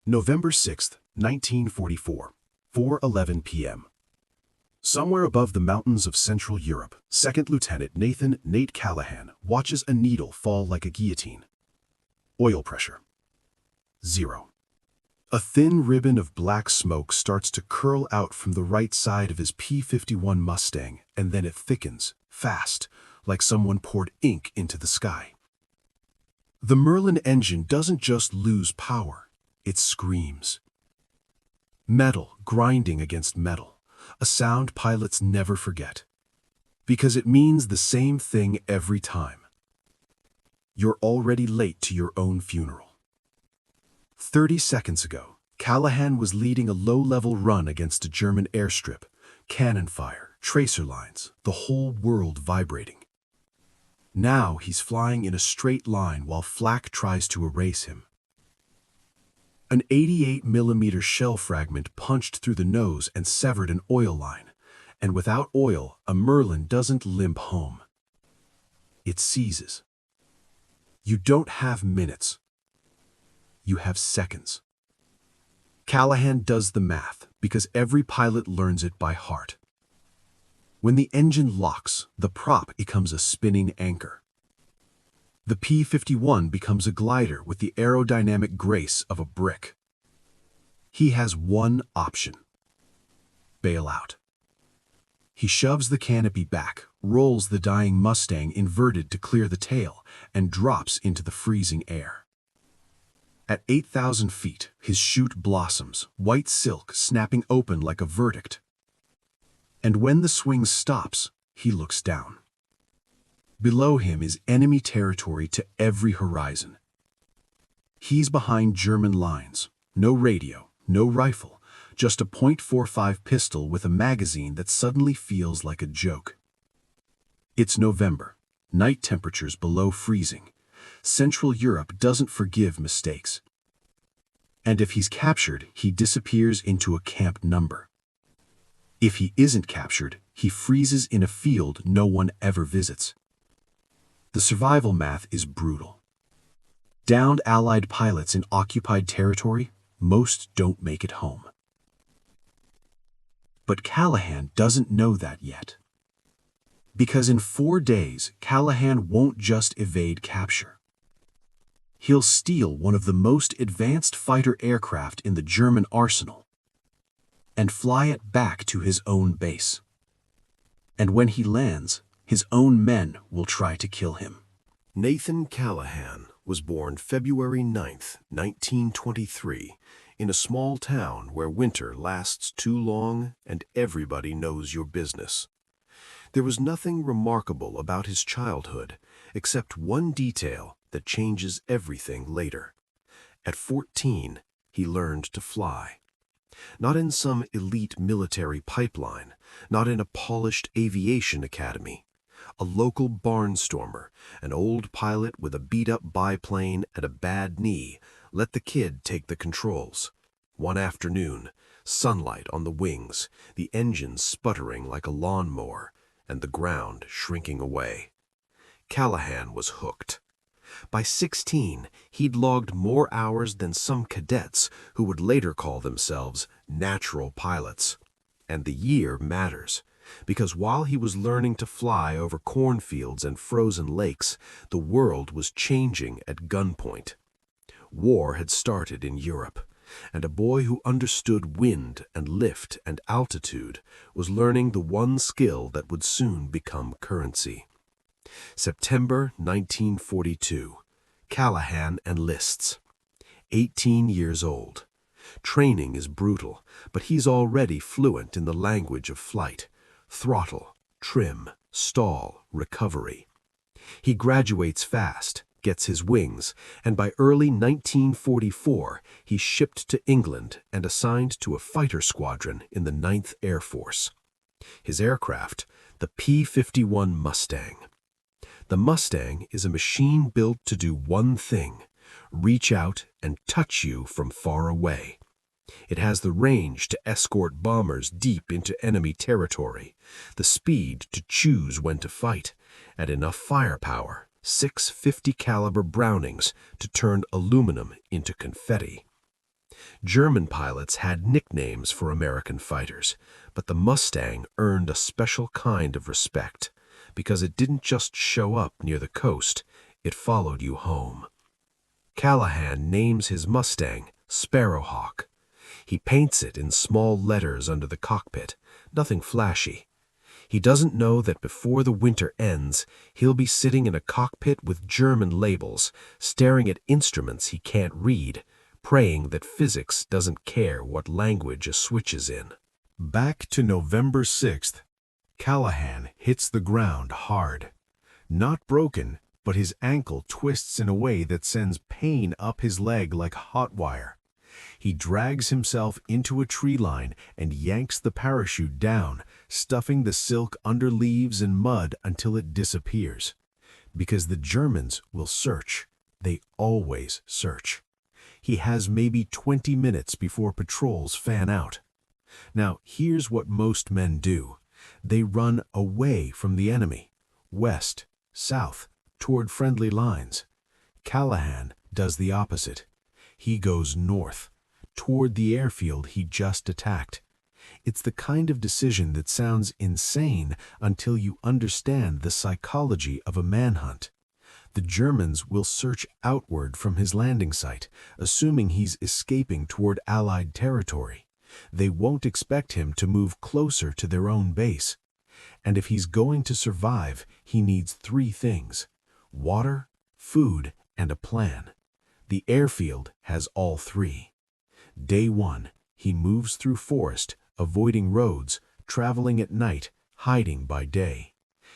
November 6, 1944, 4:11 p.m. Somewhere above the mountains of Central Europe, Second Lieutenant Nate Callahan watches a needle fall like a guillotine. Oil pressure. 0. A thin ribbon of black smoke starts to curl out from the right side of his P-51 Mustang, and then it thickens, fast, like someone poured ink into the sky. The Merlin engine doesn't just lose power, it screams. Metal grinding against metal, a sound pilots never forget. Because it means the same thing every time. You're already late to your own funeral. 30 seconds ago, Callahan was leading a low-level run against a German airstrip, cannon fire, tracer lines, the whole world vibrating. Now he's flying in a straight line while flak tries to erase him. An 88mm shell fragment punched through the nose and severed an oil line, and without oil, a Merlin doesn't limp home. It seizes. You don't have minutes. You have seconds. Callahan does the math because every pilot learns it by heart. When the engine locks, the prop becomes a spinning anchor. The P-51 becomes a glider with the aerodynamic grace of a brick. He has one option: bail out. He shoves the canopy back, rolls the dying Mustang inverted to clear the tail, and drops into the freezing air. At 8,000 feet, his chute blossoms, white silk snapping open like a verdict. And when the swing stops, he looks down. Below him is enemy territory to every horizon. He's behind German lines. No radio, no rifle, just a .45 pistol with a magazine that suddenly feels like a joke. It's November, night temperatures below freezing. Central Europe doesn't forgive mistakes. And if he's captured, he disappears into a camp number. If he isn't captured, he freezes in a field no one ever visits. The survival math is brutal. Downed Allied pilots in occupied territory, most don't make it home. But Callahan doesn't know that yet. Because in 4 days, Callahan won't just evade capture. He'll steal one of the most advanced fighter aircraft in the German arsenal and fly it back to his own base. And when he lands, his own men will try to kill him. Nathan Callahan was born February 9, 1923, in a small town where winter lasts too long and everybody knows your business. There was nothing remarkable about his childhood, except one detail that changes everything later. At 14, he learned to fly. Not in some elite military pipeline, not in a polished aviation academy. A local barnstormer, an old pilot with a beat-up biplane and a bad knee, let the kid take the controls. One afternoon, sunlight on the wings, the engine sputtering like a lawnmower, and the ground shrinking away. Callahan was hooked. By 16, he'd logged more hours than some cadets who would later call themselves natural pilots. And the year matters, because while he was learning to fly over cornfields and frozen lakes, the world was changing at gunpoint. War had started in Europe, and a boy who understood wind and lift and altitude was learning the one skill that would soon become currency. September 1942, Callahan enlists. 18 years old. Training is brutal, but he's already fluent in the language of flight. Throttle, trim, stall, recovery. He graduates fast, gets his wings, and by early 1944, he's shipped to England and assigned to a fighter squadron in the 9th Air Force. His aircraft, the P-51 Mustang. The Mustang is a machine built to do one thing: reach out and touch you from far away. It has the range to escort bombers deep into enemy territory, the speed to choose when to fight, and enough firepower, 6 50 caliber Brownings, to turn aluminum into confetti. German pilots had nicknames for American fighters, but the Mustang earned a special kind of respect because it didn't just show up near the coast, it followed you home. Callahan names his Mustang Sparrowhawk. He paints it in small letters under the cockpit, nothing flashy. He doesn't know that before the winter ends, he'll be sitting in a cockpit with German labels, staring at instruments he can't read, praying that physics doesn't care what language a switch is in. Back to November 6th, Callahan hits the ground hard. Not broken, but his ankle twists in a way that sends pain up his leg like hot wire. He drags himself into a tree line and yanks the parachute down, stuffing the silk under leaves and mud until it disappears. Because the Germans will search. They always search. He has maybe 20 minutes before patrols fan out. Now, here's what most men do. They run away from the enemy, west, south, toward friendly lines. Callahan does the opposite. He goes north, toward the airfield he just attacked. It's the kind of decision that sounds insane until you understand the psychology of a manhunt. The Germans will search outward from his landing site, assuming he's escaping toward Allied territory. They won't expect him to move closer to their own base. And if he's going to survive, he needs 3 things: water, food, and a plan. The airfield has all 3. Day 1, he moves through forest, avoiding roads, traveling at night, hiding by day.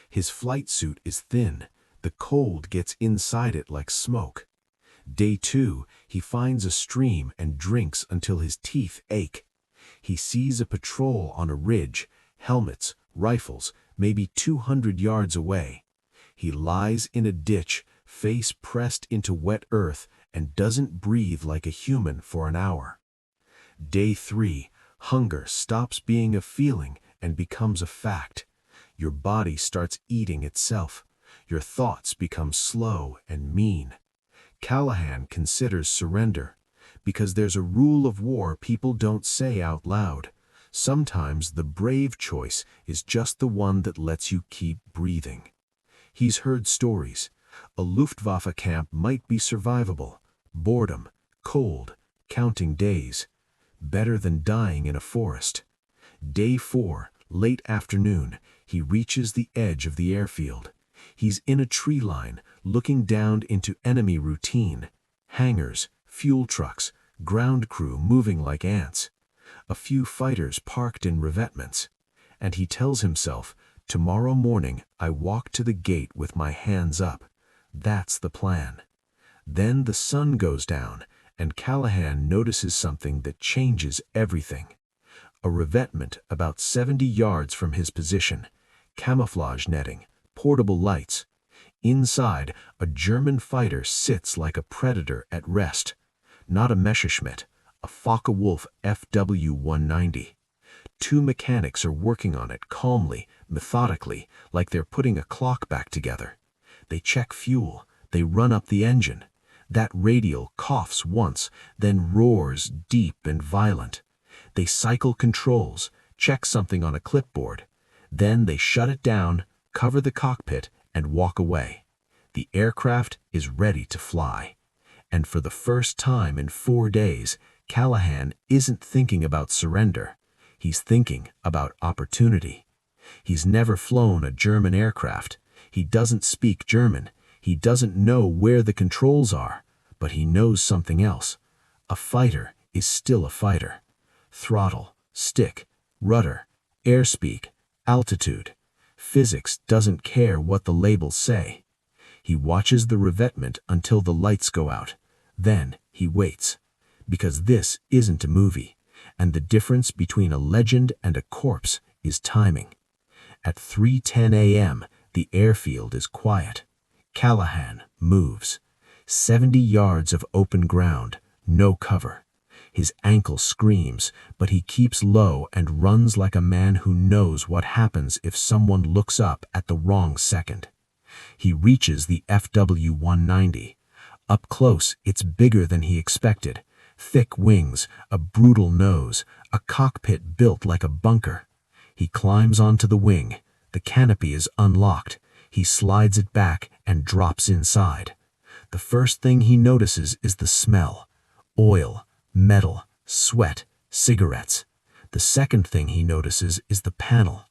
His flight suit is thin. The cold gets inside it like smoke. Day 2, he finds a stream and drinks until his teeth ache. He sees a patrol on a ridge, helmets, rifles, maybe 200 yards away. He lies in a ditch, face pressed into wet earth, and doesn't breathe like a human for an hour. Day 3, hunger stops being a feeling and becomes a fact. Your body starts eating itself. Your thoughts become slow and mean. Callahan considers surrender, because there's a rule of war people don't say out loud. Sometimes the brave choice is just the one that lets you keep breathing. He's heard stories. A Luftwaffe camp might be survivable. Boredom, cold, counting days. Better than dying in a forest. Day 4, late afternoon, he reaches the edge of the airfield. He's in a tree line, looking down into enemy routine. Hangars, fuel trucks, ground crew moving like ants. A few fighters parked in revetments. And he tells himself, tomorrow morning I walk to the gate with my hands up. That's the plan. Then the sun goes down, and Callahan notices something that changes everything. A revetment about 70 yards from his position, camouflage netting, portable lights. Inside, a German fighter sits like a predator at rest. Not a Messerschmitt, a Focke-Wulf Fw 190. 2 mechanics are working on it calmly, methodically, like they're putting a clock back together. They check fuel, they run up the engine. That radial coughs once, then roars deep and violent. They cycle controls, check something on a clipboard. Then they shut it down, cover the cockpit, and walk away. The aircraft is ready to fly. And for the first time in 4 days, Callahan isn't thinking about surrender. He's thinking about opportunity. He's never flown a German aircraft. He doesn't speak German. He doesn't know where the controls are. But he knows something else. A fighter is still a fighter. Throttle, stick, rudder, airspeed, altitude. Physics doesn't care what the labels say. He watches the revetment until the lights go out. Then he waits. Because this isn't a movie, and the difference between a legend and a corpse is timing. At 3:10 a.m., the airfield is quiet. Callahan moves. 70 yards of open ground, no cover. His ankle screams, but he keeps low and runs like a man who knows what happens if someone looks up at the wrong second. He reaches the Fw 190. Up close, it's bigger than he expected. Thick wings, a brutal nose, a cockpit built like a bunker. He climbs onto the wing. The canopy is unlocked. He slides it back and drops inside. The first thing he notices is the smell. Oil, metal, sweat, cigarettes. The second thing he notices is the panel.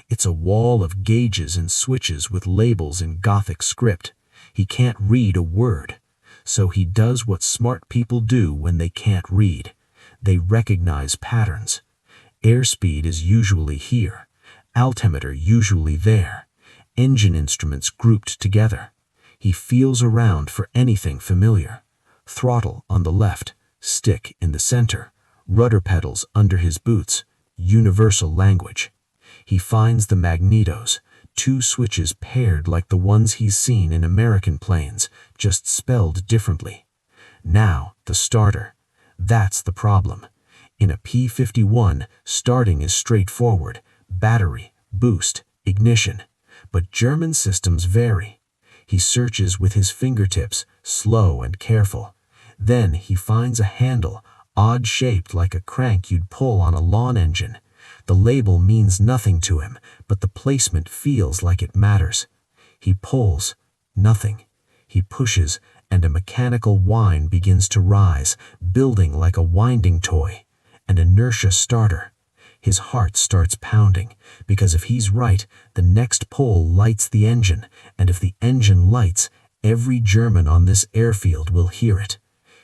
It's a wall of gauges and switches with labels in Gothic script. He can't read a word. So he does what smart people do when they can't read. They recognize patterns. Airspeed is usually here. Altimeter usually there. Engine instruments grouped together. He feels around for anything familiar. Throttle on the left, stick in the center, rudder pedals under his boots, universal language. He finds the magnetos, two switches paired like the ones he's seen in American planes, just spelled differently. Now, the starter. That's the problem. In a P-51, starting is straightforward. Battery, boost, ignition. But German systems vary. He searches with his fingertips, slow and careful. Then he finds a handle, odd-shaped like a crank you'd pull on a lawn engine. The label means nothing to him, but the placement feels like it matters. He pulls. Nothing. He pushes, and a mechanical whine begins to rise, building like a winding toy. An inertia starter. His heart starts pounding, because if he's right, the next pull lights the engine, and if the engine lights, every German on this airfield will hear it.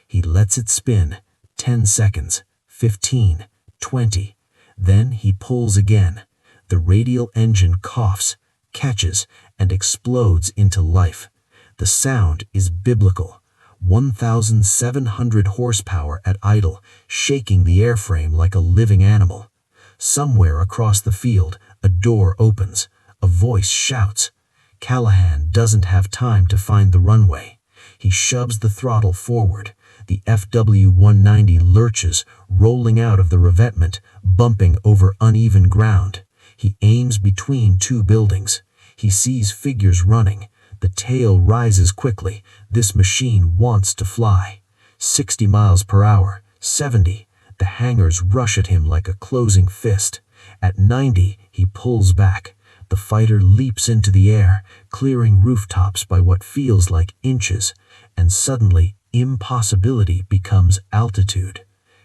He lets it spin. 10 seconds, 15, 20. Then he pulls again. The radial engine coughs, catches, and explodes into life. The sound is biblical. 1,700 horsepower at idle, shaking the airframe like a living animal. Somewhere across the field, a door opens. A voice shouts. Callahan doesn't have time to find the runway. He shoves the throttle forward. The FW-190 lurches, rolling out of the revetment, bumping over uneven ground. He aims between two buildings. He sees figures running. The tail rises quickly. This machine wants to fly. 60 miles per hour, 70. The hangars rush at him like a closing fist. At 90, he pulls back. The fighter leaps into the air, clearing rooftops by what feels like inches, and suddenly, impossibility becomes altitude.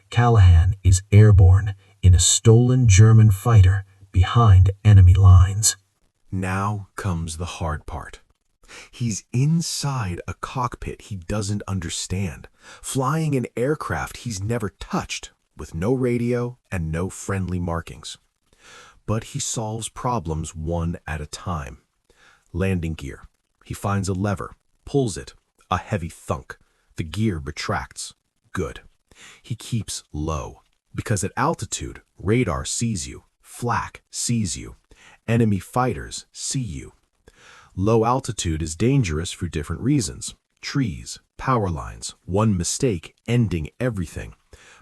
Callahan is airborne in a stolen German fighter behind enemy lines. Now comes the hard part. He's inside a cockpit he doesn't understand, flying an aircraft he's never touched, with no radio and no friendly markings. But he solves problems one at a time. Landing gear. He finds a lever, pulls it, a heavy thunk. The gear retracts. Good. He keeps low, because at altitude, radar sees you, flak sees you, enemy fighters see you. Low altitude is dangerous for different reasons. Trees, power lines, one mistake ending everything.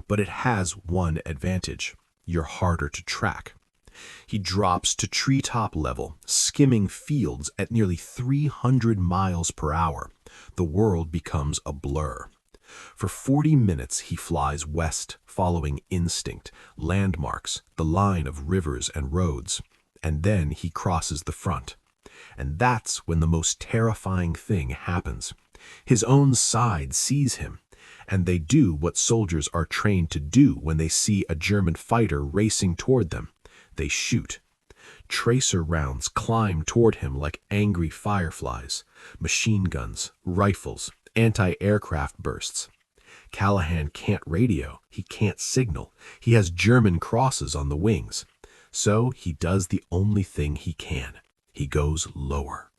But it has one advantage. You're harder to track. He drops to treetop level, skimming fields at nearly 300 miles per hour. The world becomes a blur. For 40 minutes he flies west, following instinct, landmarks, the line of rivers and roads. And then he crosses the front. And that's when the most terrifying thing happens. His own side sees him, and they do what soldiers are trained to do when they see a German fighter racing toward them. They shoot. Tracer rounds climb toward him like angry fireflies. Machine guns, rifles, anti-aircraft bursts. Callahan can't radio, he can't signal. He has German crosses on the wings. So he does the only thing he can. He goes lower.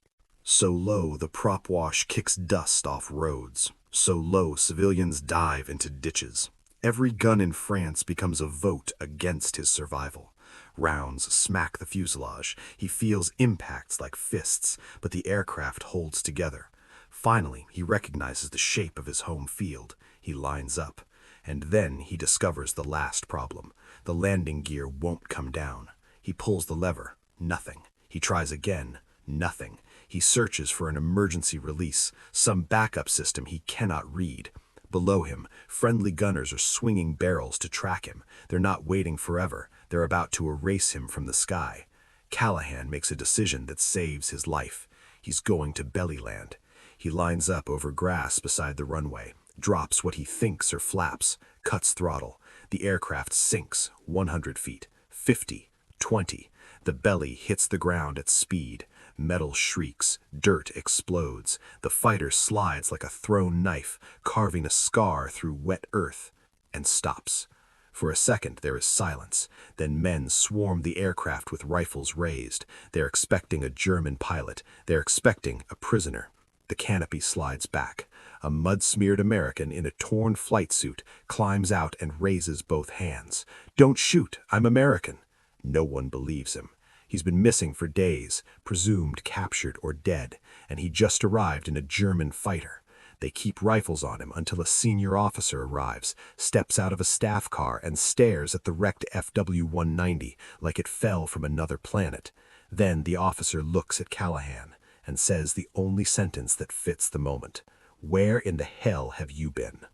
So low the prop wash kicks dust off roads. So low civilians dive into ditches. Every gun in France becomes a vote against his survival. Rounds smack the fuselage. He feels impacts like fists, but the aircraft holds together. Finally, he recognizes the shape of his home field. He lines up. And then he discovers the last problem. The landing gear won't come down. He pulls the lever. Nothing. He tries again. Nothing. He searches for an emergency release, some backup system he cannot read. Below him, friendly gunners are swinging barrels to track him. They're not waiting forever. They're about to erase him from the sky. Callahan makes a decision that saves his life. He's going to belly land. He lines up over grass beside the runway, drops what he thinks are flaps, cuts throttle. The aircraft sinks 100 feet, 50, 20. The belly hits the ground at speed. Metal shrieks, dirt explodes. The fighter slides like a thrown knife, carving a scar through wet earth, and stops. For a second there is silence. Then men swarm the aircraft with rifles raised. They're expecting a German pilot. They're expecting a prisoner. The canopy slides back. A mud-smeared American in a torn flight suit climbs out and raises both hands. "Don't shoot, I'm American." No one believes him. He's been missing for days, presumed captured or dead, and he just arrived in a German fighter. They keep rifles on him until a senior officer arrives, steps out of a staff car and stares at the wrecked FW-190 like it fell from another planet. Then the officer looks at Callahan and says the only sentence that fits the moment. "Where in the hell have you been?"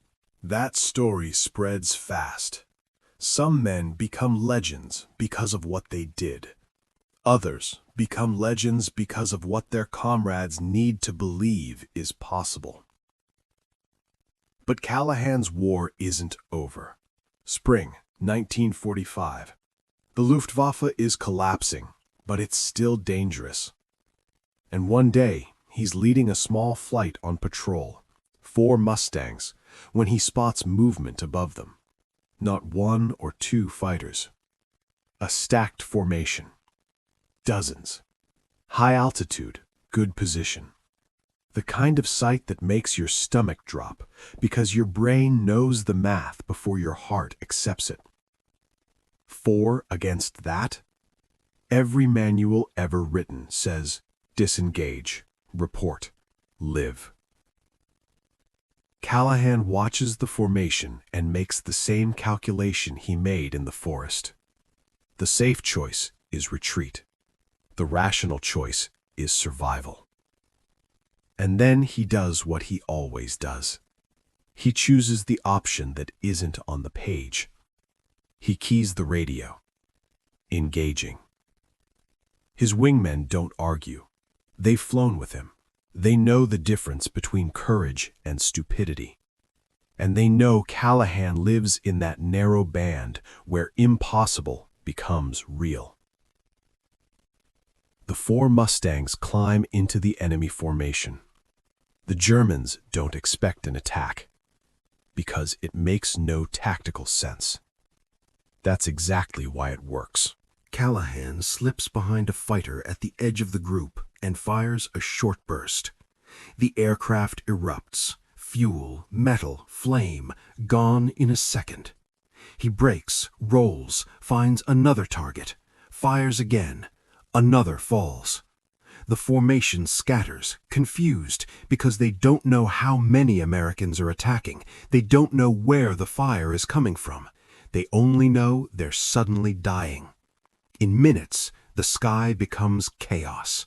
That story spreads fast. Some men become legends because of what they did. Others become legends because of what their comrades need to believe is possible. But Callahan's war isn't over. Spring 1945. The Luftwaffe is collapsing, but it's still dangerous. And one day, he's leading a small flight on patrol, 4 Mustangs, when he spots movement above them. Not 1 or 2 fighters. A stacked formation. Dozens. High altitude, good position. The kind of sight that makes your stomach drop because your brain knows the math before your heart accepts it. 4 against that? Every manual ever written says disengage, report, live. Callahan watches the formation and makes the same calculation he made in the forest. The safe choice is retreat. The rational choice is survival. And then he does what he always does. He chooses the option that isn't on the page. He keys the radio. Engaging. His wingmen don't argue. They've flown with him. They know the difference between courage and stupidity. And they know Callahan lives in that narrow band where impossible becomes real. The 4 Mustangs climb into the enemy formation. The Germans don't expect an attack, because it makes no tactical sense. That's exactly why it works. Callahan slips behind a fighter at the edge of the group and fires a short burst. The aircraft erupts. Fuel, metal, flame, gone in a second. He brakes, rolls, finds another target, fires again. Another falls. The formation scatters, confused, because they don't know how many Americans are attacking. They don't know where the fire is coming from. They only know they're suddenly dying. In minutes, the sky becomes chaos.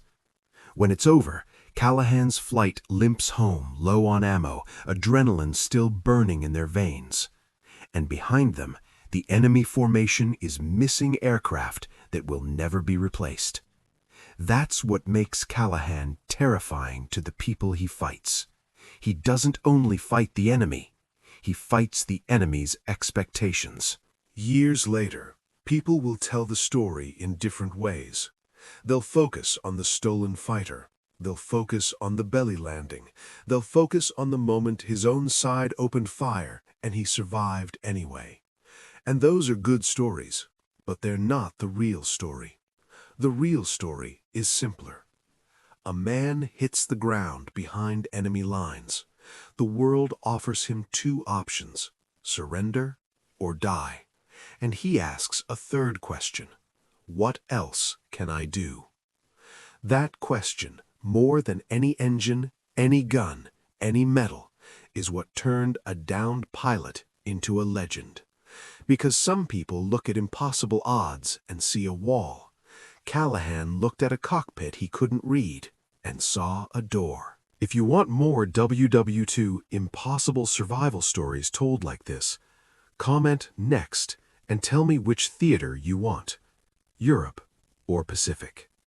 When it's over, Callahan's flight limps home, low on ammo, adrenaline still burning in their veins. And behind them, the enemy formation is missing aircraft that will never be replaced. That's what makes Callahan terrifying to the people he fights. He doesn't only fight the enemy, he fights the enemy's expectations. Years later, people will tell the story in different ways. They'll focus on the stolen fighter. They'll focus on the belly landing. They'll focus on the moment his own side opened fire and he survived anyway. And those are good stories, but they're not the real story. The real story is simpler. A man hits the ground behind enemy lines. The world offers him 2 options, surrender or die. And he asks a third question. What else can I do? That question, more than any engine, any gun, any medal, is what turned a downed pilot into a legend. Because some people look at impossible odds and see a wall. Callahan looked at a cockpit he couldn't read and saw a door. If you want more WW2 impossible survival stories told like this, comment next and tell me which theater you want, Europe or Pacific.